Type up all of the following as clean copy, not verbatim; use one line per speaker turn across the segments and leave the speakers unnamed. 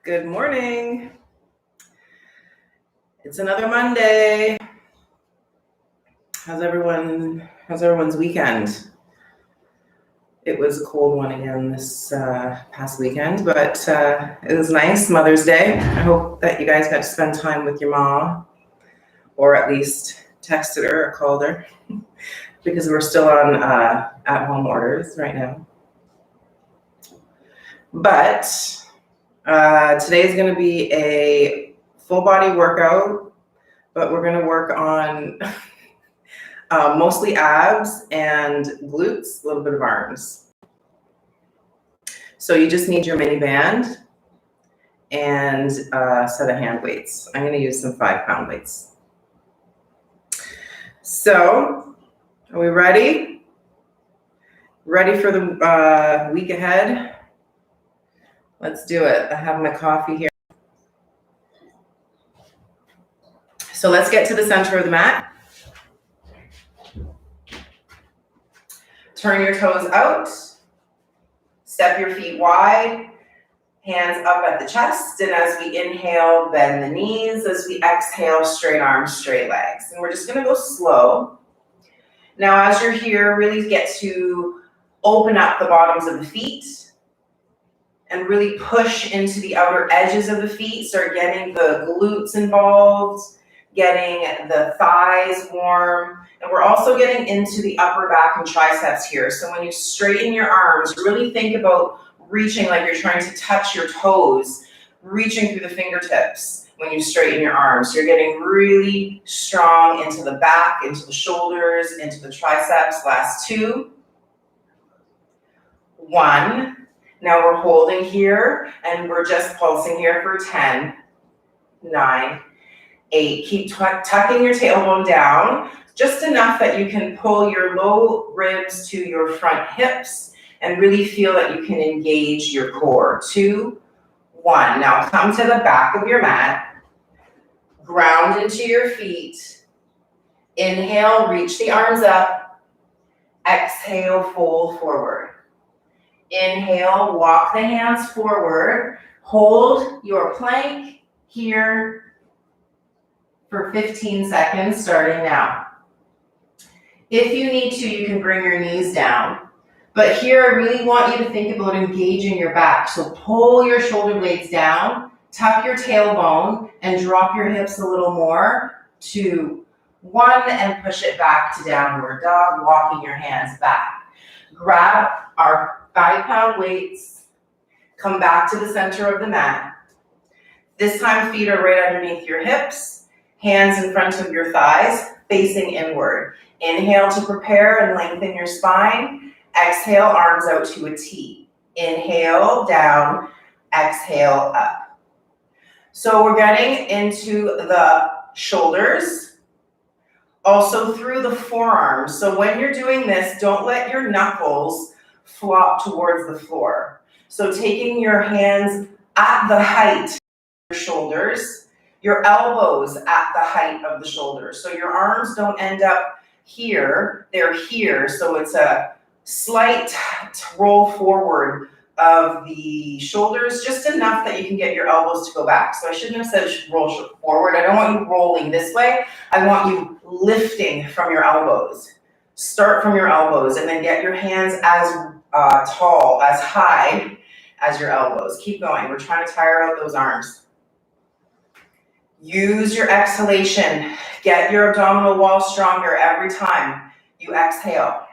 Good morning. It's another Monday. How's everyone's weekend? It was a cold one again this past weekend, but it was nice. Mother's Day. I hope that you guys got to spend time with your mom, or at least texted her or called her, because we're still on at-home orders right now. But today is going to be a full body workout, but we're going to work on mostly abs and glutes, a little bit of arms. So you just need your mini band and a set of hand weights. I'm going to use some 5-pound weights. So are we ready? Ready for the week ahead? Let's do it. I have my coffee here. So let's get to the center of the mat. Turn your toes out. Step your feet wide. Hands up at the chest. And as we inhale, bend the knees. As we exhale, straight arms, straight legs. And we're just going to go slow. Now, as you're here, really get to open up the bottoms of the feet and really push into the outer edges of the feet. Start getting the glutes involved, getting the thighs warm. And we're also getting into the upper back and triceps here. So when you straighten your arms, really think about reaching like you're trying to touch your toes, reaching through the fingertips when you straighten your arms. So you're getting really strong into the back, into the shoulders, into the triceps. Last 2. 1. Now we're holding here and we're just pulsing here for 10, 9, 8. Keep tucking your tailbone down, just enough that you can pull your low ribs to your front hips and really feel that you can engage your core. 2, 1. Now come to the back of your mat. Ground into your feet. Inhale, reach the arms up. Exhale, fold forward. Inhale, walk the hands forward. Hold your plank here for 15 seconds, starting now. If you need to, you can bring your knees down. But here, I really want you to think about engaging your back. So pull your shoulder blades down, tuck your tailbone, and drop your hips a little more. 2, 1, and push it back to downward dog, walking your hands back. Grab our 5-pound weights, come back to the center of the mat. This time, feet are right underneath your hips, hands in front of your thighs, facing inward. Inhale to prepare and lengthen your spine. Exhale, arms out to a T. Inhale, down. Exhale, up. So we're getting into the shoulders, also through the forearms. So when you're doing this, don't let your knuckles flop towards the floor. So taking your hands at the height of your shoulders, your elbows at the height of the shoulders. So your arms don't end up here, they're here. So it's a slight roll forward of the shoulders, just enough that you can get your elbows to go back. So I shouldn't have said roll forward. I don't want you rolling this way. I want you lifting from your elbows. Start from your elbows and then get your hands as tall, as high as your elbows. Keep going. We're trying to tire out those arms. Use your exhalation. Get your abdominal wall stronger every time you exhale.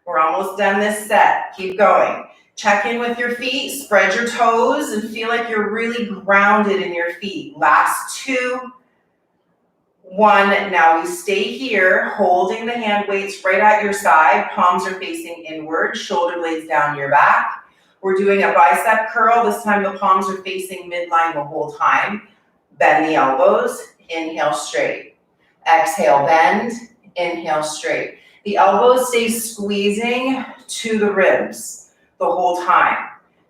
We're almost done this set. Keep going. Check in with your feet. Spread your toes and feel like you're really grounded in your feet. Last 2, 1. Now we stay here, holding the hand weights right at your side. Palms are facing inward, shoulder blades down your back. We're doing a bicep curl. This time the palms are facing midline the whole time. Bend the elbows. Inhale, straight. Exhale, bend. Inhale, straight. The elbows stay squeezing to the ribs the whole time.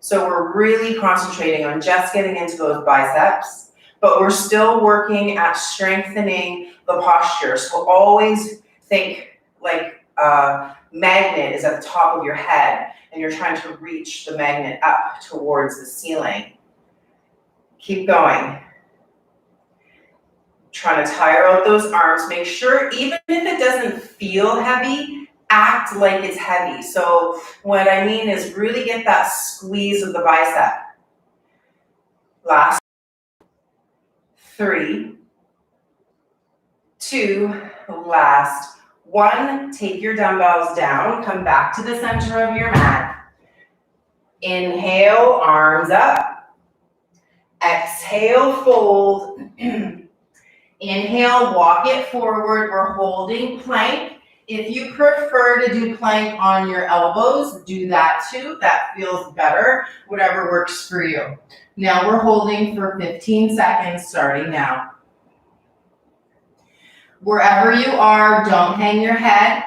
So we're really concentrating on just getting into those biceps, but we're still working at strengthening the posture. So always think like a magnet is at the top of your head and you're trying to reach the magnet up towards the ceiling. Keep going. Trying to tire out those arms. Make sure, even if it doesn't feel heavy, act like it's heavy. So what I mean is really get that squeeze of the bicep. Last 3, 2, last 1. Take your dumbbells down, come back to the center of your mat. Inhale, arms up. Exhale, fold. Inhale, walk it forward. We're holding plank. If you prefer to do plank on your elbows, do that too. That feels better, whatever works for you. Now we're holding for 15 seconds, starting now. Wherever you are, don't hang your head.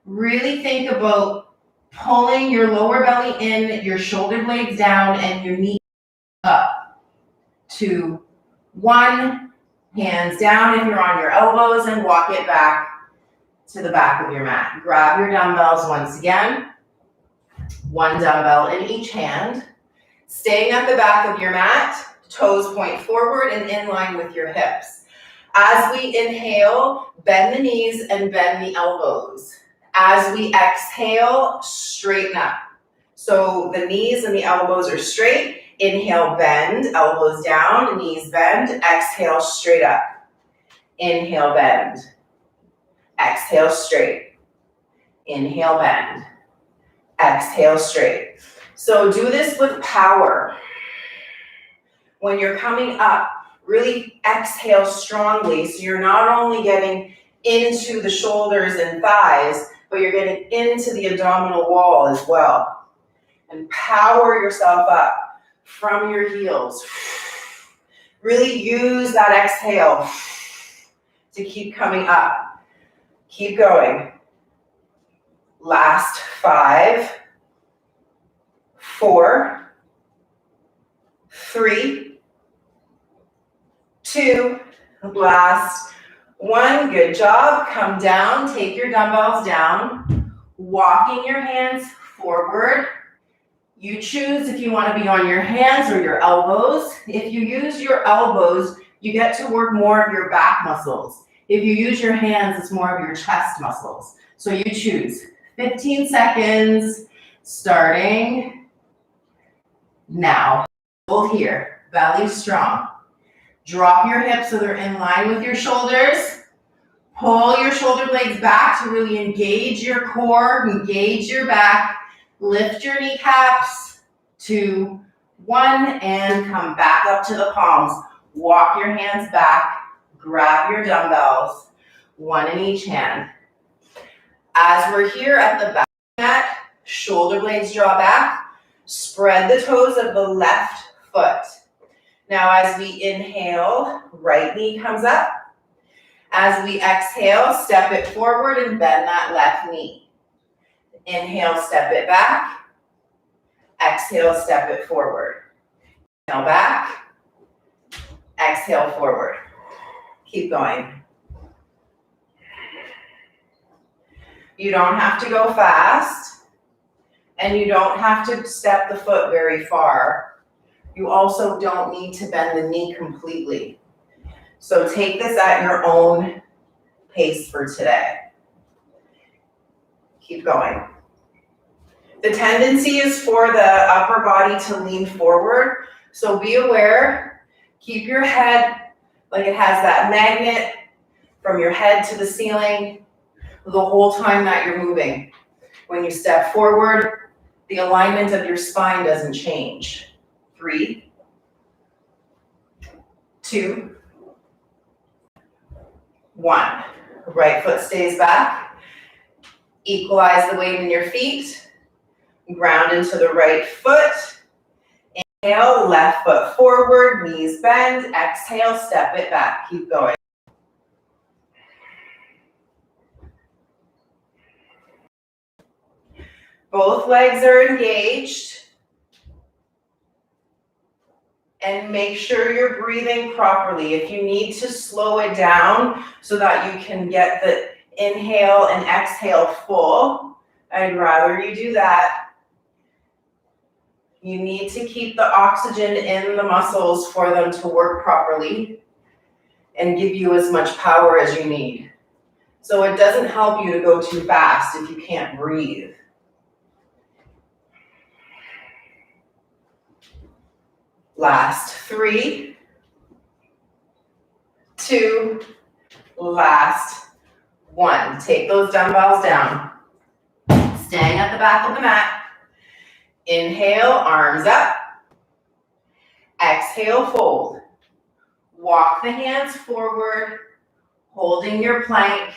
Really think about pulling your lower belly in, your shoulder blades down, and your knees up. 2, 1. Hands down if you're on your elbows, and walk it back to the back of your mat. Grab your dumbbells once again. 1 dumbbell in each hand. Staying at the back of your mat, toes point forward and in line with your hips. As we inhale, bend the knees and bend the elbows. As we exhale, straighten up. So the knees and the elbows are straight. Inhale, bend, elbows down, knees bend. Exhale, straight up. Inhale, bend. Exhale, straight. Inhale, bend. Exhale, straight. So do this with power. When you're coming up, really exhale strongly, so you're not only getting into the shoulders and thighs, but you're getting into the abdominal wall as well. And power yourself up from your heels. Really use that exhale to keep coming up. Keep going. Last 5, 4, 3, 2, last 1. Good job. Come down, take your dumbbells down, walking your hands forward. You choose if you want to be on your hands or your elbows. If you use your elbows, you get to work more of your back muscles. If you use your hands, it's more of your chest muscles. So you choose. 15 seconds, starting now. Hold here, belly strong. Drop your hips so they're in line with your shoulders. Pull your shoulder blades back to really engage your core, engage your back. Lift your kneecaps. 2, 1, and come back up to the palms. Walk your hands back. Grab your dumbbells, 1 in each hand. As we're here at the back of the mat, shoulder blades draw back. Spread the toes of the left foot. Now as we inhale, right knee comes up. As we exhale, step it forward and bend that left knee. Inhale, step it back. Exhale, step it forward. Inhale back. Exhale forward. Keep going. You don't have to go fast, and you don't have to step the foot very far. You also don't need to bend the knee completely. So take this at your own pace for today. Keep going. The tendency is for the upper body to lean forward, so be aware. Keep your head like it has that magnet from your head to the ceiling the whole time that you're moving. When you step forward, the alignment of your spine doesn't change. 3, 2, 1. Right foot stays back. Equalize the weight in your feet. Ground into the right foot. Inhale, left foot forward, knees bend. Exhale, step it back. Keep going. Both legs are engaged. And make sure you're breathing properly. If you need to slow it down so that you can get the inhale and exhale full, I'd rather you do that. You need to keep the oxygen in the muscles for them to work properly and give you as much power as you need. So it doesn't help you to go too fast if you can't breathe. Last 3, 2, last 1. Take those dumbbells down. Staying at the back of the mat. Inhale, arms up. Exhale, fold. Walk the hands forward, holding your plank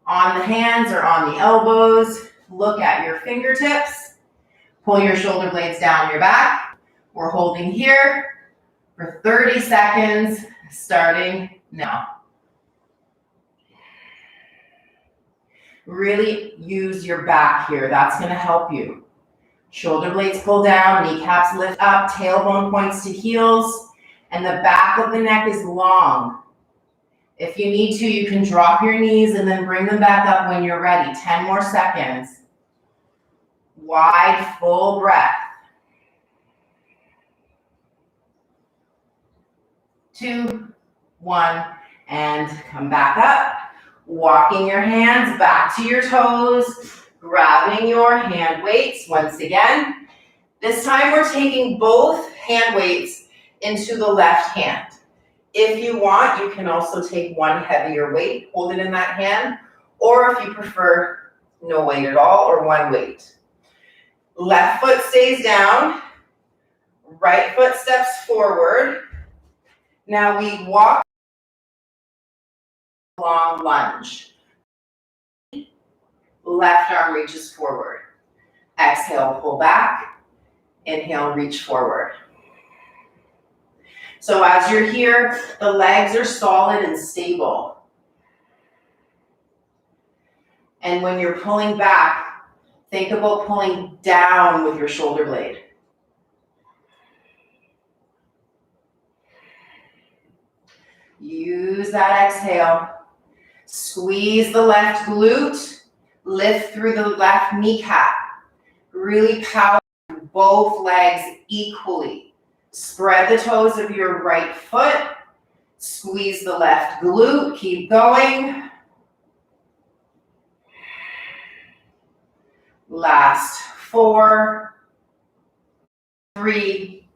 on the hands or on the elbows. Look at your fingertips. Pull your shoulder blades down your back. We're holding here for 30 seconds, starting now. Really use your back here. That's going to help you. Shoulder blades pull down, kneecaps lift up, tailbone points to heels, and the back of the neck is long. If you need to, you can drop your knees and then bring them back up when you're ready. 10 more seconds. Wide, full breath. 2, 1, and come back up. Walking your hands back to your toes, grabbing your hand weights once again. This time we're taking both hand weights into the left hand. If you want, you can also take one heavier weight, hold it in that hand, or if you prefer, no weight at all or one weight. Left foot stays down, right foot steps forward. Now we walk long lunge. Left arm reaches forward. Exhale, pull back. Inhale, reach forward. So as you're here, the legs are solid and stable. And when you're pulling back, think about pulling down with your shoulder blade. Use that exhale. Squeeze the left glute. Lift through the left kneecap. Really power both legs equally. Spread the toes of your right foot. Squeeze the left glute. Keep going. Last 4, 3,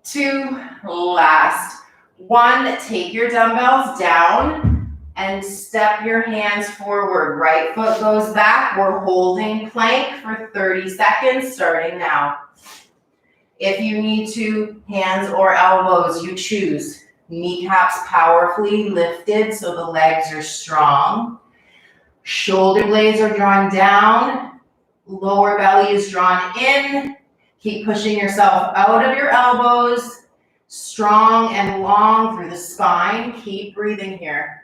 2, last 1. Take your dumbbells down and step your hands forward. Right foot goes back. We're holding plank for 30 seconds, starting now. If you need to, hands or elbows, you choose. Kneecaps powerfully lifted so the legs are strong. Shoulder blades are drawn down. Lower belly is drawn in. Keep pushing yourself out of your elbows. Strong and long through the spine. Keep breathing here.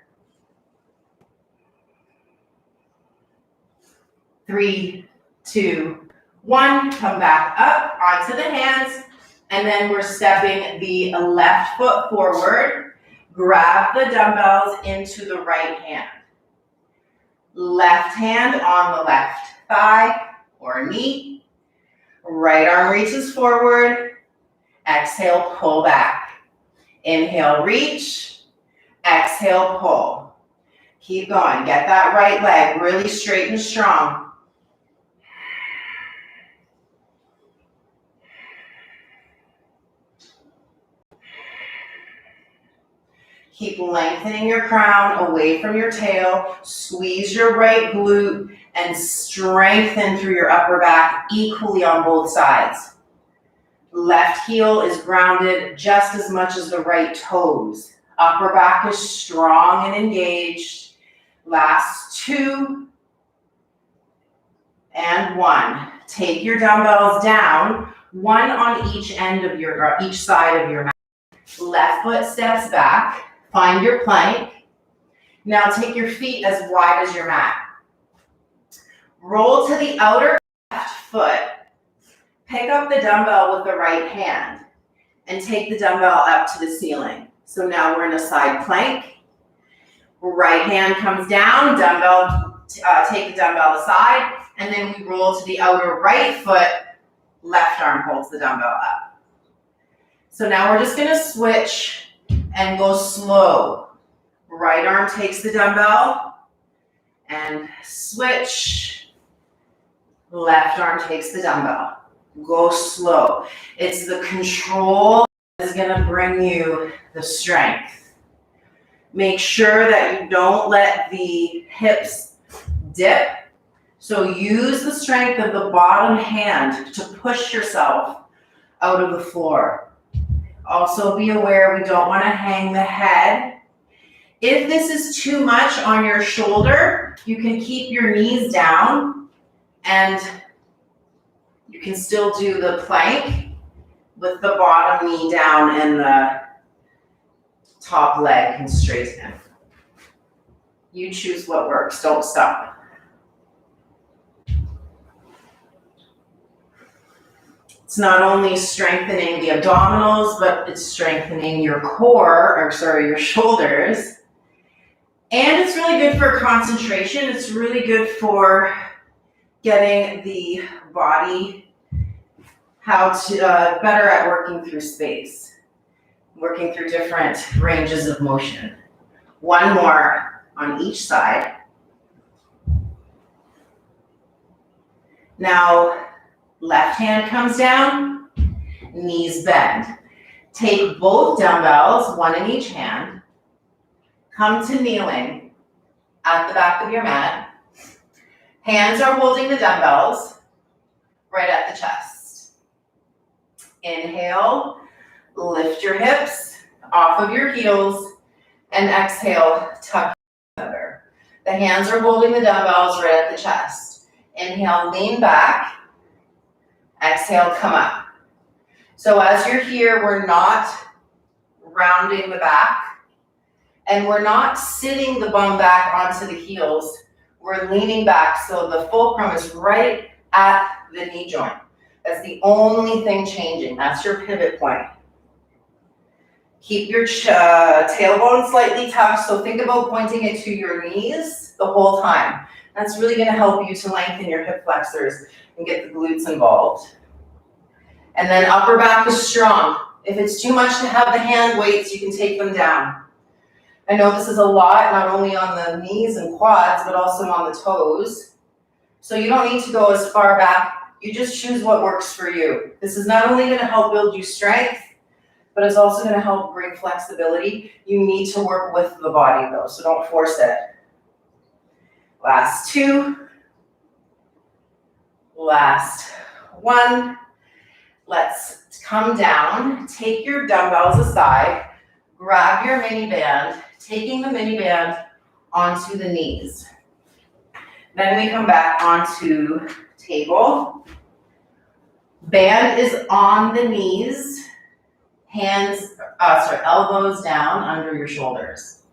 3, 2, 1. Come back up onto the hands. And then we're stepping the left foot forward. Grab the dumbbells into the right hand. Left hand on the left thigh or knee. Right arm reaches forward. Exhale, pull back. Inhale, reach. Exhale, pull. Keep going. Get that right leg really straight and strong. Keep lengthening your crown away from your tail. Squeeze your right glute and strengthen through your upper back equally on both sides. Left heel is grounded just as much as the right toes. Upper back is strong and engaged. Last 2 and 1. Take your dumbbells down, one on each end of each side of your mat. Left foot steps back. Find your plank. Now take your feet as wide as your mat. Roll to the outer left foot. Pick up the dumbbell with the right hand and take the dumbbell up to the ceiling. So now we're in a side plank. Right hand comes down, dumbbell, take the dumbbell aside, and then we roll to the outer right foot left arm holds the dumbbell up. So now we're just gonna switch and go slow. Right arm takes the dumbbell and switch. Left arm takes the dumbbell. Go slow. It's the control that is gonna bring you the strength. Make sure that you don't let the hips dip. So use the strength of the bottom hand to push yourself out of the floor. Also be aware we don't want to hang the head. If this is too much on your shoulder, you can keep your knees down and you can still do the plank with the bottom knee down and the top leg can straighten. You choose what works, don't stop. It's not only strengthening the abdominals, but it's strengthening your your shoulders. And it's really good for concentration. It's really good for getting the body better at working through space, working through different ranges of motion. One more on each side. Now, left hand comes down, knees bend. Take both dumbbells, one in each hand. Come to kneeling at the back of your mat. Hands are holding the dumbbells right at the chest. Inhale, lift your hips off of your heels, and exhale, tuck under. The hands are holding the dumbbells right at the chest. Inhale, lean back. Exhale, come up. So as you're here, we're not rounding the back and we're not sitting the bum back onto the heels. We're leaning back so the fulcrum is right at the knee joint. That's the only thing changing. That's your pivot point. Keep your tailbone slightly tucked, so think about pointing it to your knees the whole time. That's really going to help you to lengthen your hip flexors and get the glutes involved. And then upper back is strong. If it's too much to have the hand weights, you can take them down. I know this is a lot, not only on the knees and quads, but also on the toes. So you don't need to go as far back. You just choose what works for you. This is not only going to help build you strength, but it's also going to help bring flexibility. You need to work with the body though, so don't force it. Last two. Last one. Let's come down, take your dumbbells aside, grab your mini band, taking the mini band onto the knees. Then we come back onto table. Band is on the knees, elbows down under your shoulders.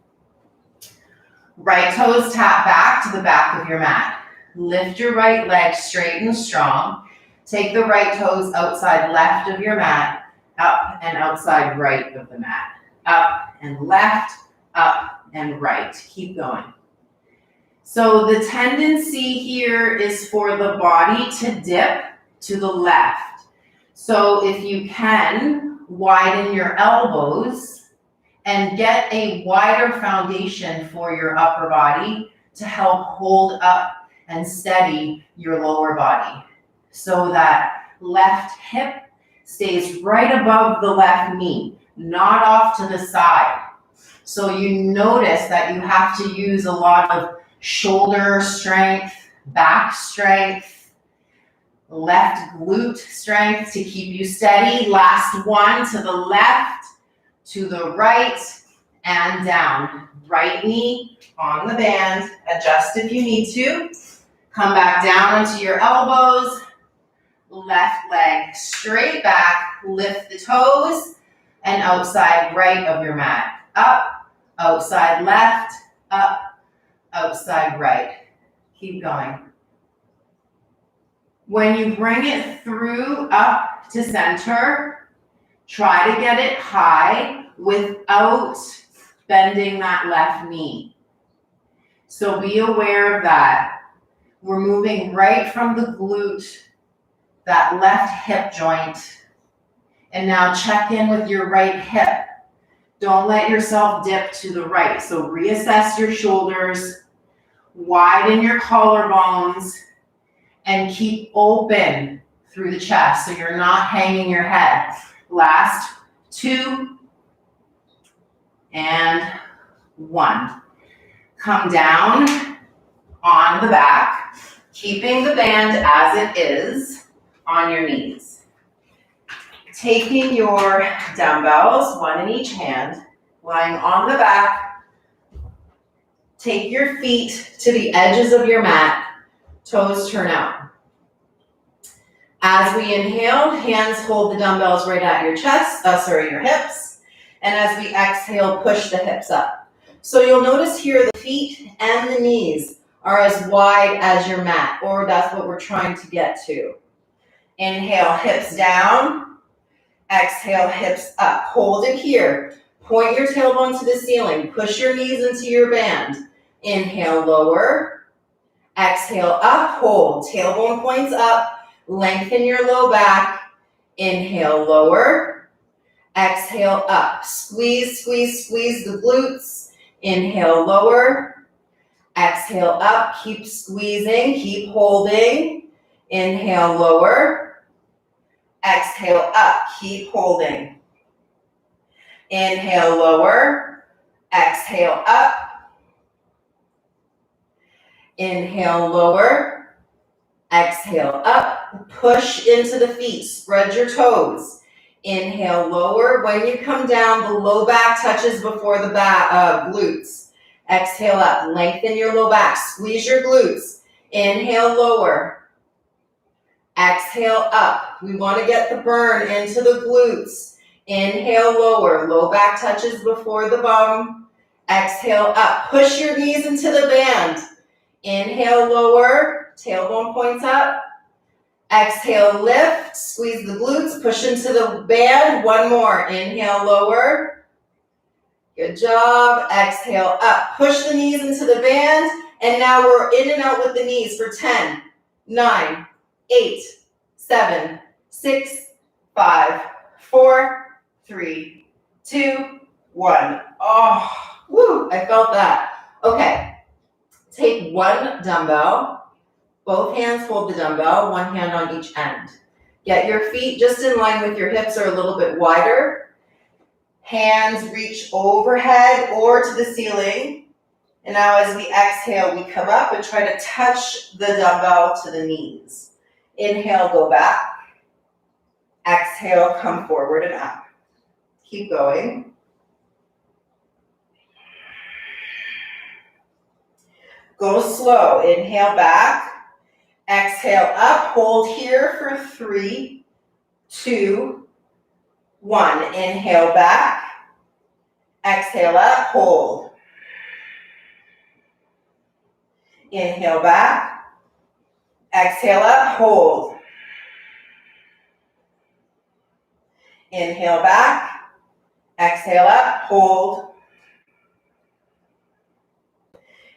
Right toes tap back to the back of your mat. Lift your right leg straight and strong. Take the right toes outside left of your mat, up and outside right of the mat. Up and left, up and right. Keep going. So the tendency here is for the body to dip to the left. So if you can, widen your elbows and get a wider foundation for your upper body to help hold up and steady your lower body. So that left hip stays right above the left knee, not off to the side. So you notice that you have to use a lot of shoulder strength, back strength, left glute strength to keep you steady. Last one, to the left, to the right, and down. Right knee on the band, adjust if you need to. Come back down onto your elbows. Left leg straight back, lift the toes, and outside right of your mat. Up, outside left, up, outside right. Keep going. When you bring it through up to center, try to get it high without bending that left knee. So be aware of that. We're moving right from the glute
that left hip joint. And now check in with your right hip. Don't let yourself dip to the right. So reassess your shoulders, widen your collarbones, and keep open through the chest so you're not hanging your head. Last 2 and 1. Come down on the back, keeping the band as it is on your knees. Taking your dumbbells, one in each hand, lying on the back. Take your feet to the edges of your mat, toes turn out. As we inhale, hands hold the dumbbells right at your chest, your hips. And as we exhale, push the hips up. So you'll notice here the feet and the knees are as wide as your mat, or that's what we're trying to get to. Inhale, hips down. Exhale, hips up. Hold it here. Point your tailbone to the ceiling. Push your knees into your band. Inhale, lower. Exhale, up, hold. Tailbone points up. Lengthen your low back. Inhale, lower. Exhale, up. Squeeze, squeeze, squeeze the glutes. Inhale, lower. Exhale, up. Keep squeezing. Keep holding. Inhale, lower. Exhale, up. Keep holding. Inhale, lower. Exhale, up. Inhale, lower. Exhale, up. Push into the feet. Spread your toes. Inhale, lower. When you come down, the low back touches before the glutes. Exhale, up. Lengthen your low back. Squeeze your glutes. Inhale, lower. Exhale, up. We want to get the burn into the glutes. Inhale, lower. Low back touches before the bum. Exhale, up. Push your knees into the band. Inhale, lower. Tailbone points up. Exhale, lift. Squeeze the glutes. Push into the band. One more. Inhale, lower. Good job. Exhale, up. Push the knees into the band. And now we're in and out with the knees for 10, 9, 8, 7, 6, 5, 4, 3, 2, 1. Oh, woo, I felt that. Okay, take one dumbbell. Both hands hold the dumbbell, one hand on each end. Get your feet just in line with your hips or a little bit wider. Hands reach overhead or to the ceiling. And now as we exhale, we come up and try to touch the dumbbell to the knees. Inhale, go back. Exhale, come forward and up. Keep going. Go slow. Inhale back. Exhale up. Hold here for 3, 2, 1. Inhale back. Exhale up. Hold. Inhale back. Exhale up. Hold. Inhale back. Exhale up. Hold.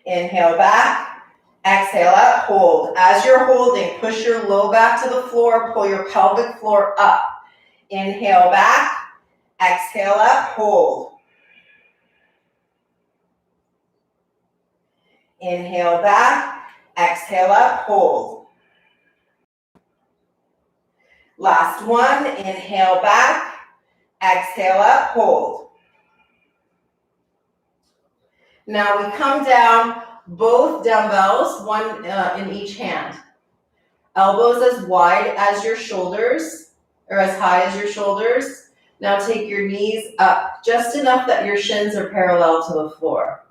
Inhale back. Exhale up. Hold. As you're holding, push your low back to the floor. Pull your pelvic floor up. Inhale back. Exhale up. Hold. Inhale back. Exhale up. Hold. Last one. Inhale back. Exhale up. Hold. Now we come down, both dumbbells, one in each hand. Elbows as wide as your shoulders, or as high as your shoulders. Now take your knees up, just enough that your shins are parallel to the floor.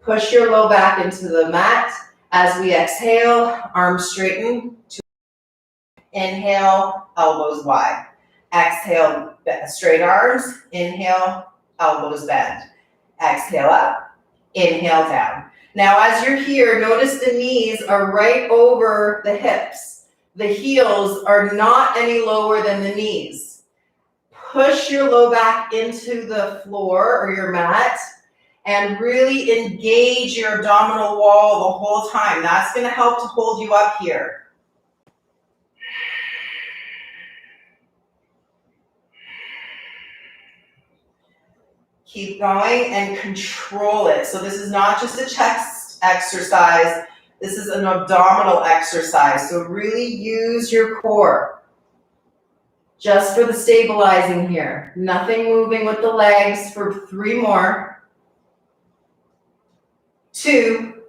Push your low back into the mat. As we exhale, arms straighten. Inhale, elbows wide. Exhale, straight arms. Inhale, elbows bend. Exhale up. Inhale down. Now as you're here, notice the knees are right over the hips. The heels are not any lower than the knees. Push your low back into the floor or your mat and really engage your abdominal wall the whole time. That's going to help to hold you up here. Keep going and control it. So this is not just a chest exercise. This is an abdominal exercise. So really use your core. Just for the stabilizing here. Nothing moving with the legs for 3 more. 2.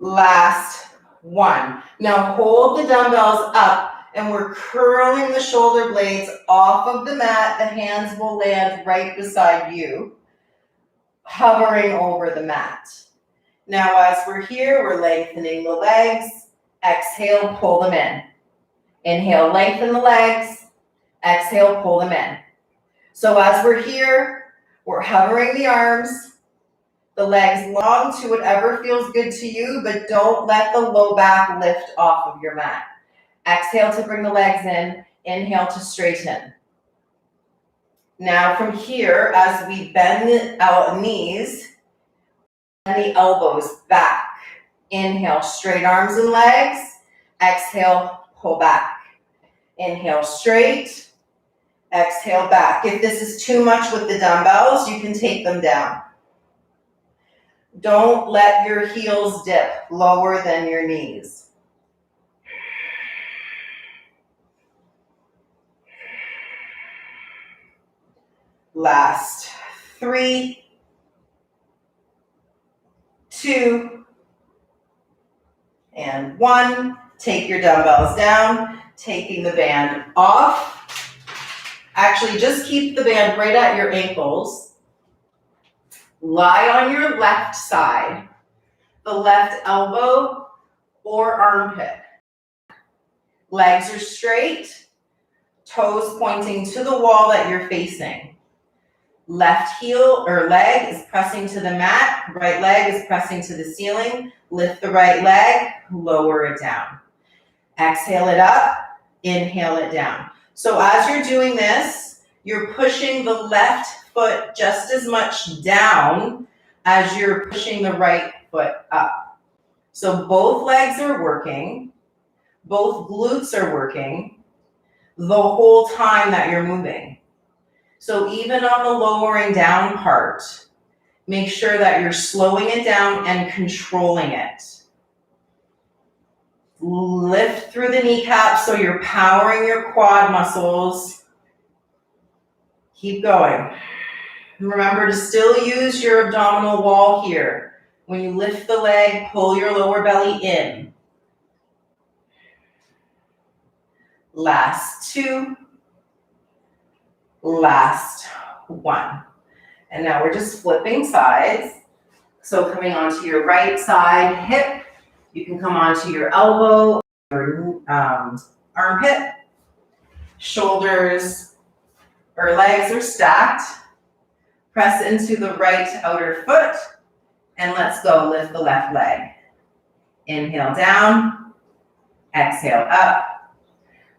Last 1. Now hold the dumbbells up and we're curling the shoulder blades off of the mat. The hands will land right beside you, hovering over the mat. Now as we're here, we're lengthening the legs. Exhale, pull them in. Inhale, lengthen the legs. Exhale, pull them in. So as we're here, we're hovering the arms, the legs long to whatever feels good to you, but don't let the low back lift off of your mat. Exhale to bring the legs in. Inhale to straighten. Now from here, as we bend the knees and the elbows back. Inhale, straight arms and legs. Exhale, pull back. Inhale, straight. Exhale, back. If this is too much with the dumbbells, you can take them down. Don't let your heels dip lower than your knees. Last 3, 2, and 1. Take your dumbbells down, taking the band off. Actually, just keep the band right at your ankles. Lie on your left side, the left elbow or armpit. Legs are straight, toes pointing to the wall that you're facing. Left heel or leg is pressing to the mat, right leg is pressing to the ceiling. Lift the right leg, lower it down. Exhale it up, inhale it down. So as you're doing this, you're pushing the left foot just as much down as you're pushing the right foot up. So both legs are working, both glutes are working the whole time that you're moving. So even on the lowering down part, make sure that you're slowing it down and controlling it. Lift through the kneecaps so you're powering your quad muscles. Keep going. Remember to still use your abdominal wall here. When you lift the leg, pull your lower belly in. Last 2. Last 1. And now we're just flipping sides. So coming onto your right side hip, you can come onto your elbow, your armpit, shoulders or legs are stacked. Press into the right outer foot and let's go. Lift the left leg. Inhale down, exhale up.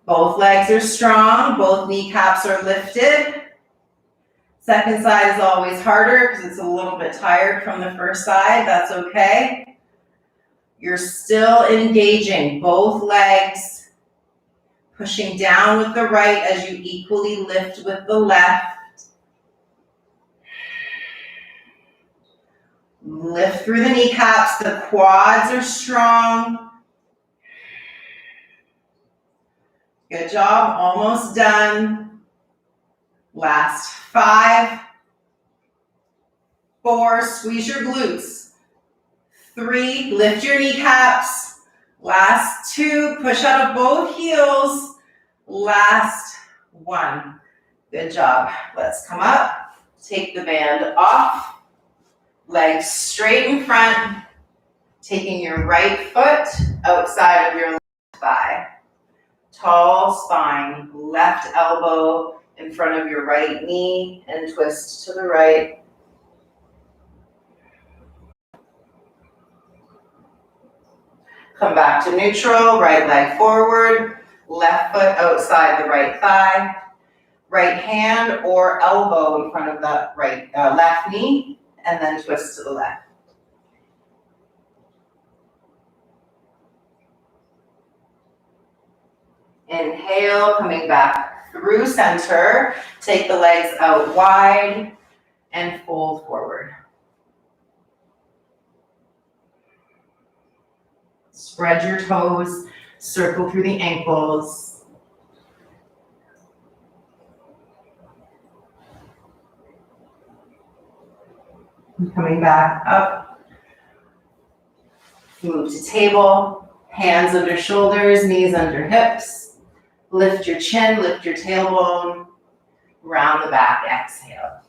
Both legs are strong, both kneecaps are lifted. Second side is always harder because it's a little bit tired from the first side. That's okay. You're still engaging both legs, pushing down with the right as you equally lift with the left. Lift through the kneecaps, the quads are strong. Good job, almost done. Last 5, 4, squeeze your glutes. 3, lift your kneecaps. Last 2, push out of both heels. Last 1. Good job. Let's come up, take the band off. Legs straight in front, taking your right foot outside of your left thigh. Tall spine, left elbow in front of your right knee and twist to the right. Come back to neutral, right leg forward, left foot outside the right thigh, right hand or elbow in front of the left knee, and then twist to the left. Inhale, coming back through center. Take the legs out wide. and fold forward. Spread your toes, circle through the ankles. And coming back up. Move to table, hands under shoulders, knees under hips. Lift your chin, lift your tailbone, round the back, exhale.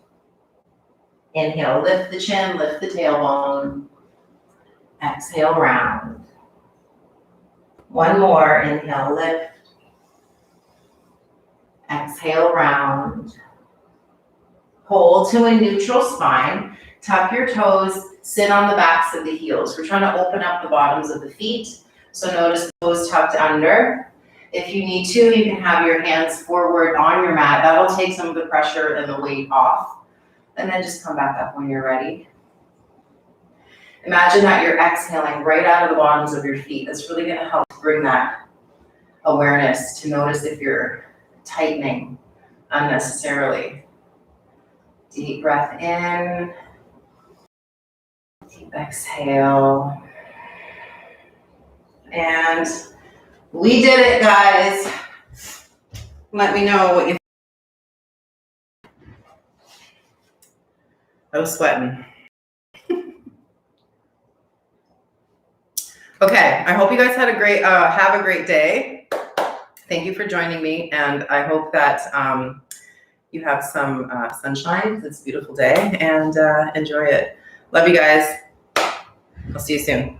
Inhale, lift the chin, lift the tailbone. Exhale, round. One more, inhale, lift. Exhale, round. Hold to a neutral spine. Tuck your toes, sit on the backs of the heels. We're trying to open up the bottoms of the feet. So notice the toes tucked under. If you need to, you can have your hands forward on your mat. That'll take some of the pressure and the weight off. And then just come back up when you're ready. Imagine that you're exhaling right out of the bottoms of your feet. That's really going to help bring that awareness to notice if you're tightening unnecessarily. Deep breath in. Deep exhale. And we did it, guys. Let me know what you think. I was sweating. Okay, I hope you guys had have a great day. Thank you for joining me, and I hope that you have some sunshine, because it's a beautiful day, and enjoy it. Love you guys. I'll see you soon.